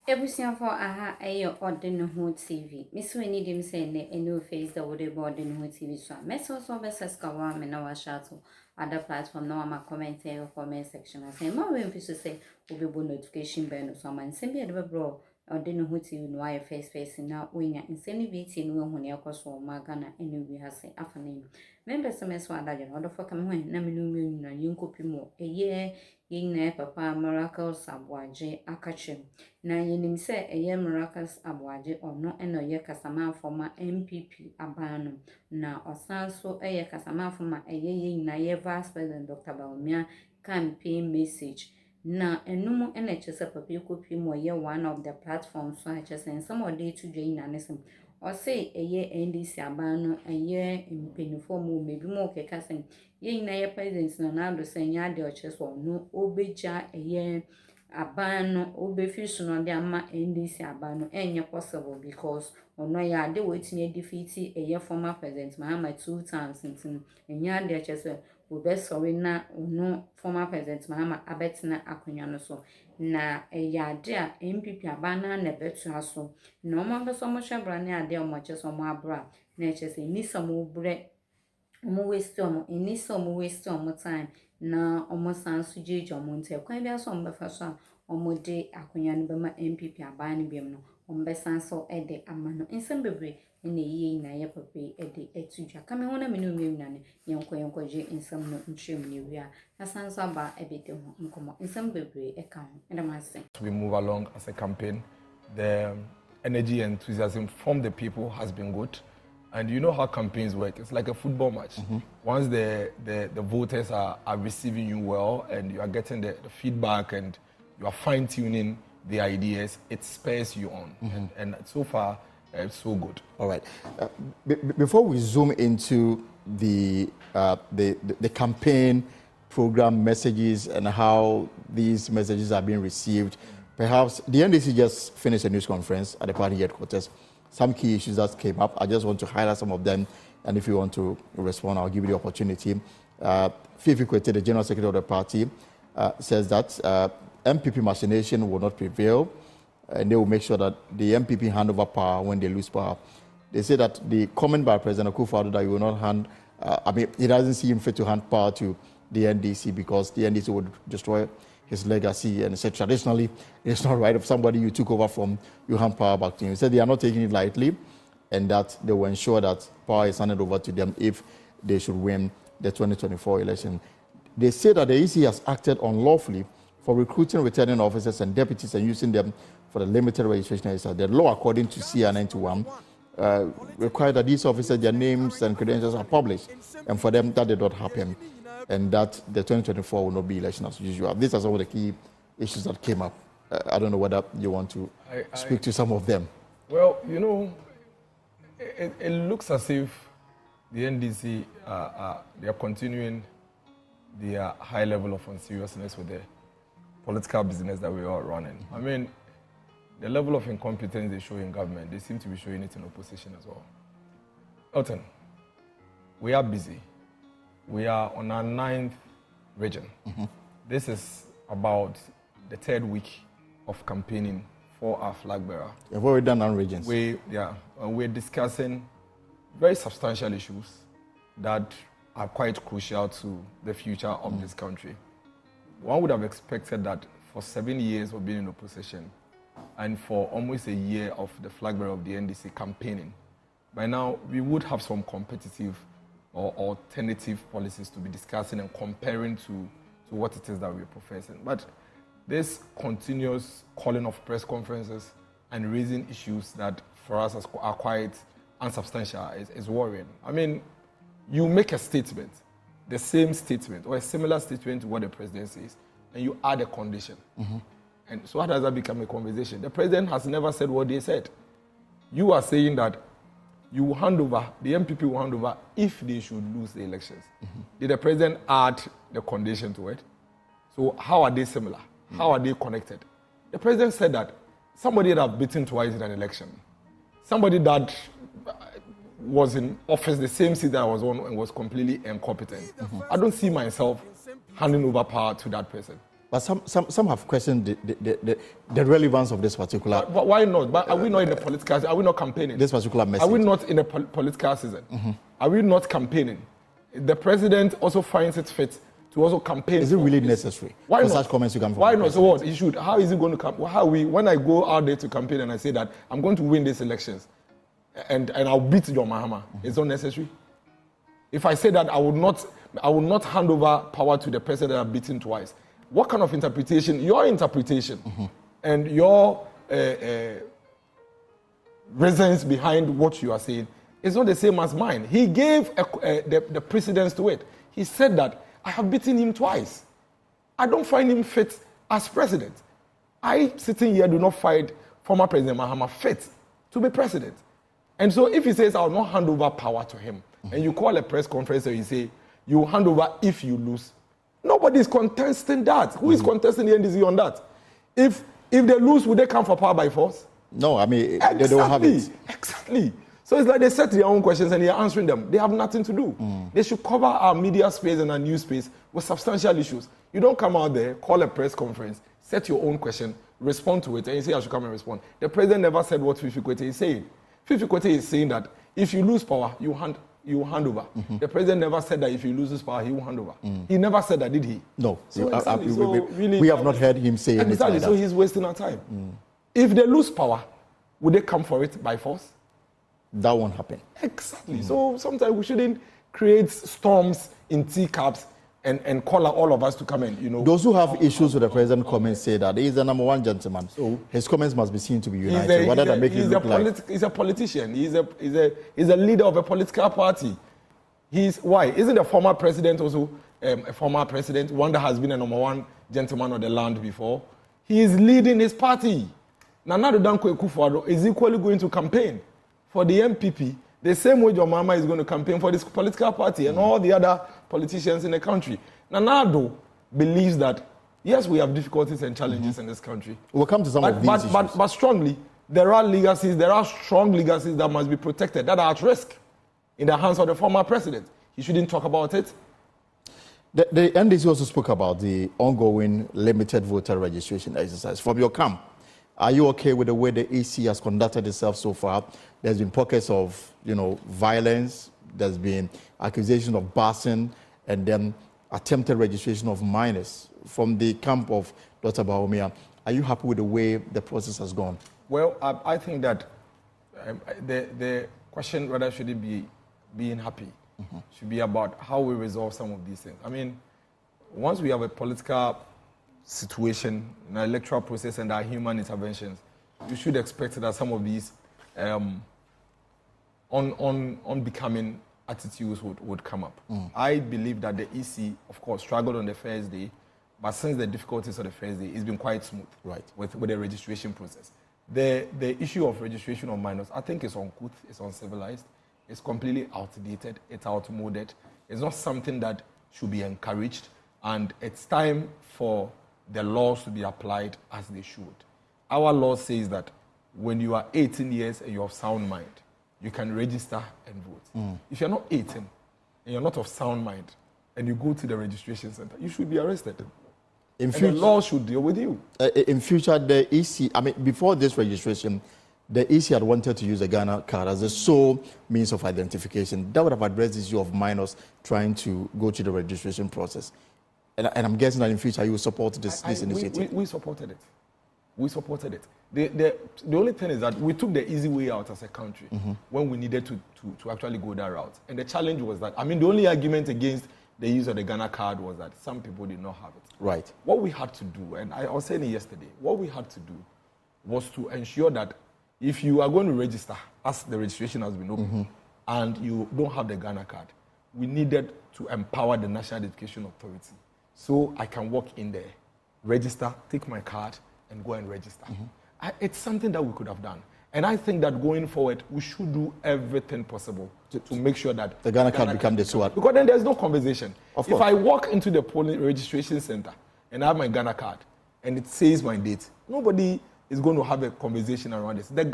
Ebusian for aha ayo ordinary TV. Miss Winnie dim say ne new face the would ordinary TV so. Meso so versus kawa me na wa shato. Other platform no ama comment here comment section. I say more we to say will be notification bell so man send me the bro ordinary TV no I face now winya insane VT no hu ne akoso magana enu bi ha say afane. Member some so adaje order for come when na me no me na yinkopi mo eye yin papa miracles abwaje akachem na yenim se eye miracles abwaje ono eno ye kasama forma MPP abano na osanso eye kasama forma eye yin na ye vice president Dr. Baumia campaign message na enumu ene chese papa ekopi mo ye one of the platforms so chese some of day to join na nesem or say eye NDC abano eye mpenifo mo mebi mo keka sen ye na ye president na na do senya de ocheso no obeja eye abano obefisu no de ama NDC abano enye possible because ono ya de wetin defeat eye former president Mahama 2 times ntin enya de ocheso obesowe na ono former president Mahama abetina akonya no so na ade a MPP abana na betu aso na omo beso mo hwebra ne ade omo cheso mo abra na echese ni samo bre omo waste omo time na omo sansu jeje omo nte kwan bia so omo befa so omo de akonya no bema MPP abana biem no omo besanso ede amano ensem bebre ene yiye na ye pape ede etudwa kame hona me no mienu ne yenko je ensem no ntwem ne wia asanso aba ebede ho nkomo ensem bebre eka ho edamase. We move along as a campaign. The energy and enthusiasm from the people has been good. And you know how campaigns work. It's like a football match. Once the voters are receiving you well and you are getting the feedback and you are fine-tuning the ideas, it spurs you on. And so far, it's so good. All right. Before we zoom into the campaign program messages and how these messages are being received, perhaps the NDC just finished a news conference at the party headquarters. Some key issues that came up. I just want to highlight some of them, and if you want to respond, I'll give you the opportunity. Fifi Kwete, the General Secretary of the party, says that MPP machination will not prevail, and they will make sure that the MPP hand over power when they lose power. They say that the comment by President Akufo-Addo that he will not hand, he doesn't see him fit to hand power to the NDC because the NDC would destroy his legacy, and said traditionally it's not right if somebody you took over from, you hand power back to him. He said they are not taking it lightly and that they will ensure that power is handed over to them if they should win the 2024 election. They say that the EC has acted unlawfully for recruiting returning officers and deputies and using them for the limited registration. The law, according to CR 91, requires that these officers, their names and credentials are published, and for them that did not happen, and that the 2024 will not be election as usual. These are some of the key issues that came up. I don't know whether you want to speak to some of them. Well, you know, it looks as if the NDC, they are continuing their high level of unseriousness with the political business that we are running. I mean, the level of incompetence they show in government, they seem to be showing it in opposition as well. Elton, we are busy. We are on our 9th region. This is about the 3rd week of campaigning for our flag bearer. You've already done 9 regions. We're discussing very substantial issues that are quite crucial to the future of this country. One would have expected that for 7 years of being in opposition and for almost a year of the flag bearer of the NDC campaigning, by now we would have some competitive or alternative policies to be discussing and comparing to what it is that we're professing. But this continuous calling of press conferences and raising issues that for us are quite unsubstantial is worrying. I mean, you make a statement, the same statement or a similar statement to what the president says, and you add a condition. And so how does that become a conversation? The president has never said what they said. You are saying that you will hand over, the MPP will hand over if they should lose the elections. Did the president add the condition to it? So how are they similar? How are they connected? The president said that somebody that beaten twice in an election, somebody that was in office the same seat that I was on and was completely incompetent. I don't see myself handing over power to that person. But some have questioned the relevance of this particular. But why not? But are we not in a political? Are we not campaigning? This particular message. Are we not in a political season? Are we not campaigning? The president also finds it fit to also campaign. Is it really necessary? Why not? Such comments you come from? Why not? So what? He should. How is he going to come? How we? When I go out there to campaign and I say that I'm going to win these elections, and I'll beat John Mahama, it's not necessary. If I say that I will not hand over power to the president I've beaten twice. What kind of interpretation? Your interpretation and your reasons behind what you are saying is not the same as mine. He gave the precedence to it. He said that I have beaten him twice. I don't find him fit as president. I, sitting here, do not find former President Mahama fit to be president. And so if he says, I will not hand over power to him, and you call a press conference and you say, you hand over if you lose, nobody is contesting that. Who is contesting the NDC on that? If they lose, would they come for power by force? No, I mean, they don't have it. Exactly. So it's like they set their own questions and they are answering them. They have nothing to do. They should cover our media space and our news space with substantial issues. You don't come out there, call a press conference, set your own question, respond to it, and you say, I should come and respond. The president never said what Fifi Kwete is saying. Fifi Kwete is saying that if you lose power, you hand over. The president never said that if he loses power, he will hand over. He never said that, did he? No. So we have not heard him say anything like that. So he's wasting our time. If they lose power, would they come for it by force? That won't happen. Exactly. So sometimes we shouldn't create storms in teacups and call all of us to come in, Those who have issues with the president's comments say that he's the number one gentleman. So his comments must be seen to be united. He's a politician. He's a leader of a political party. Why? Isn't the former president also a former president, one that has been a number one gentleman of the land before? He is leading his party. Nana Dankwa Akufo-Addo is equally going to campaign for the MPP, the same way John Mahama is going to campaign for this political party and all the other politicians in the country. Nana Addo believes that, yes, we have difficulties and challenges in this country. We'll come to some of these issues. But strongly, there are strong legacies that must be protected, that are at risk in the hands of the former president. He shouldn't talk about it. The NDC also spoke about the ongoing limited voter registration exercise. From your camp, are you okay with the way the EC has conducted itself so far? There's been pockets of, violence. There's been accusations of busing and then attempted registration of minors. From the camp of Dr. Bawumia, are you happy with the way the process has gone? Well, I think that the question whether should it be being happy should be about how we resolve some of these things. I mean, once we have a political situation, an electoral process, and our human interventions, you should expect that some of these unbecoming attitudes would come up. I believe that the EC, of course, struggled on the first day, but since the difficulties of the first day, it's been quite smooth with the registration process. The issue of registration of minors, I think it's uncouth, it's uncivilized, it's completely outdated, it's outmoded. It's not something that should be encouraged, and it's time for the laws to be applied as they should. Our law says that when you are 18 years and you have sound mind, you can register and vote. If you're not 18 and you're not of sound mind and you go to the registration center, you should be arrested. The law should deal with you. In future, the EC, before this registration, the EC had wanted to use a Ghana card as the sole means of identification. That would have addressed the issue of minors trying to go to the registration process. And I'm guessing that in future you will support this initiative. We supported it. We supported it. The only thing is that we took the easy way out as a country when we needed to actually go that route. And the challenge was that, the only argument against the use of the Ghana card was that some people did not have it. Right. What we had to do, and I was saying it yesterday, what we had to do was to ensure that if you are going to register, as the registration has been open, and you don't have the Ghana card, we needed to empower the National Identification Authority. So I can walk in there, register, take my card, and go and register. It's something that we could have done. And I think that going forward, we should do everything possible to make sure that the Ghana card becomes the sword. Because then there's no conversation. If I walk into the polling registration center and I have my Ghana card and it says my date, nobody is going to have a conversation around this. The